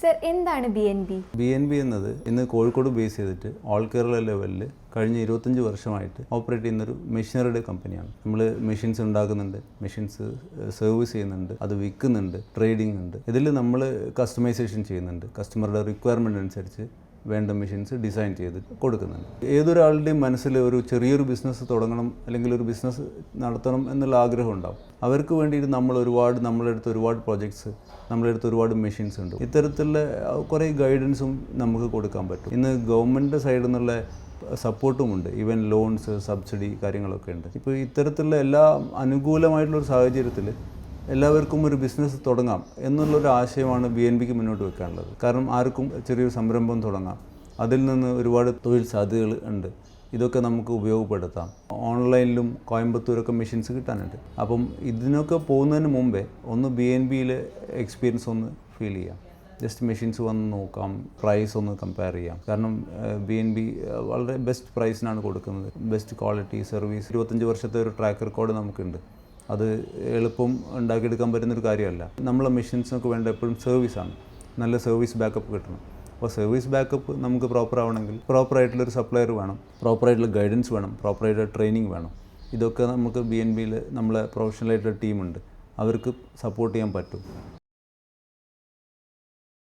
Sir, എന്താണ് BNB? BNB എന്നത് ഇന്ന് കോഴിക്കോട് ബേസ് ചെയ്തിട്ട് ഓൾ കേരള ലെവലിൽ കഴിഞ്ഞ 25 വർഷമായിട്ട് ഓപ്പറേറ്റ് ചെയ്യുന്നൊരു മെഷീനറിയുടെ കമ്പനിയാണ്. നമ്മൾ മെഷീൻസ് ഉണ്ടാക്കുന്നുണ്ട്, മെഷീൻസ് സർവീസ് ചെയ്യുന്നുണ്ട്, അത് വിൽക്കുന്നുണ്ട്, ട്രേഡിംഗ് ഉണ്ട്. ഇതിൽ നമ്മൾ കസ്റ്റമൈസേഷൻ ചെയ്യുന്നുണ്ട്. കസ്റ്റമറുടെ റിക്വയർമെൻറ്റ് അനുസരിച്ച് വേണ്ട മെഷീൻസ് ഡിസൈൻ ചെയ്ത് കൊടുക്കുന്നുണ്ട്. ഏതൊരാളുടെയും മനസ്സിൽ ഒരു ചെറിയൊരു ബിസിനസ് തുടങ്ങണം അല്ലെങ്കിൽ ഒരു ബിസിനസ് നടത്തണം എന്നുള്ള ആഗ്രഹം ഉണ്ടാവും. അവർക്ക് വേണ്ടിയിട്ട് നമ്മളെടുത്ത് ഒരുപാട് പ്രോജക്ട്സ്, നമ്മളെടുത്ത് ഒരുപാട് മെഷീൻസ് ഉണ്ട്. ഇത്തരത്തിലുള്ള കുറേ ഗൈഡൻസും നമുക്ക് കൊടുക്കാൻ പറ്റും. ഇന്ന് ഗവൺമെൻറ് സൈഡിൽ നിന്നുള്ള സപ്പോർട്ടുമുണ്ട്. ഈവൻ ലോൺസ്, സബ്സിഡി കാര്യങ്ങളൊക്കെ ഉണ്ട്. ഇപ്പോൾ ഇത്തരത്തിലുള്ള എല്ലാ അനുകൂലമായിട്ടുള്ളൊരു സാഹചര്യത്തിൽ എല്ലാവർക്കും ഒരു ബിസിനസ് തുടങ്ങാം എന്നുള്ളൊരു ആശയമാണ് BNBക്ക് മുന്നോട്ട് വെക്കാനുള്ളത്. കാരണം ആർക്കും ചെറിയൊരു സംരംഭം തുടങ്ങാം, അതിൽ നിന്ന് ഒരുപാട് തൊഴിൽ സാധ്യതകൾ ഉണ്ട്. ഇതൊക്കെ നമുക്ക് ഉപയോഗപ്പെടുത്താം. ഓൺലൈനിലും കോയമ്പത്തൂരൊക്കെ മെഷീൻസ് കിട്ടാനുണ്ട്. അപ്പം ഇതിനൊക്കെ പോകുന്നതിന് മുമ്പേ ഒന്ന് BNBയിലെ എക്സ്പീരിയൻസ് ഒന്ന് ഫീൽ ചെയ്യാം. ജസ്റ്റ് മെഷീൻസ് വന്ന് നോക്കാം, പ്രൈസ് ഒന്ന് കമ്പയർ ചെയ്യാം. കാരണം BNB വളരെ ബെസ്റ്റ് പ്രൈസിനാണ് കൊടുക്കുന്നത്. ബെസ്റ്റ് ക്വാളിറ്റി സർവീസ്, 25 വർഷത്തെ ഒരു ട്രാക്ക് റെക്കോർഡ് നമുക്കുണ്ട്. അത് എളുപ്പം ഉണ്ടാക്കിയെടുക്കാൻ പറ്റുന്നൊരു കാര്യമല്ല. നമ്മളെ മെഷീൻസിനൊക്കെ വേണ്ട എപ്പോഴും സർവീസാണ്. നല്ല സർവീസ് ബാക്കപ്പ് കിട്ടണം. അപ്പോൾ സർവീസ് ബാക്കപ്പ് നമുക്ക് പ്രോപ്പർ ആവണമെങ്കിൽ പ്രോപ്പറായിട്ടുള്ളൊരു സപ്ലയർ വേണം, പ്രോപ്പറായിട്ടുള്ള ഗൈഡൻസ് വേണം, പ്രോപ്പറായിട്ടുള്ള ട്രെയിനിങ് വേണം. ഇതൊക്കെ നമുക്ക് BNBയിൽ നമ്മളെ പ്രൊഫഷണലായിട്ടുള്ള ടീമുണ്ട്, അവർക്ക് സപ്പോർട്ട് ചെയ്യാൻ പറ്റും.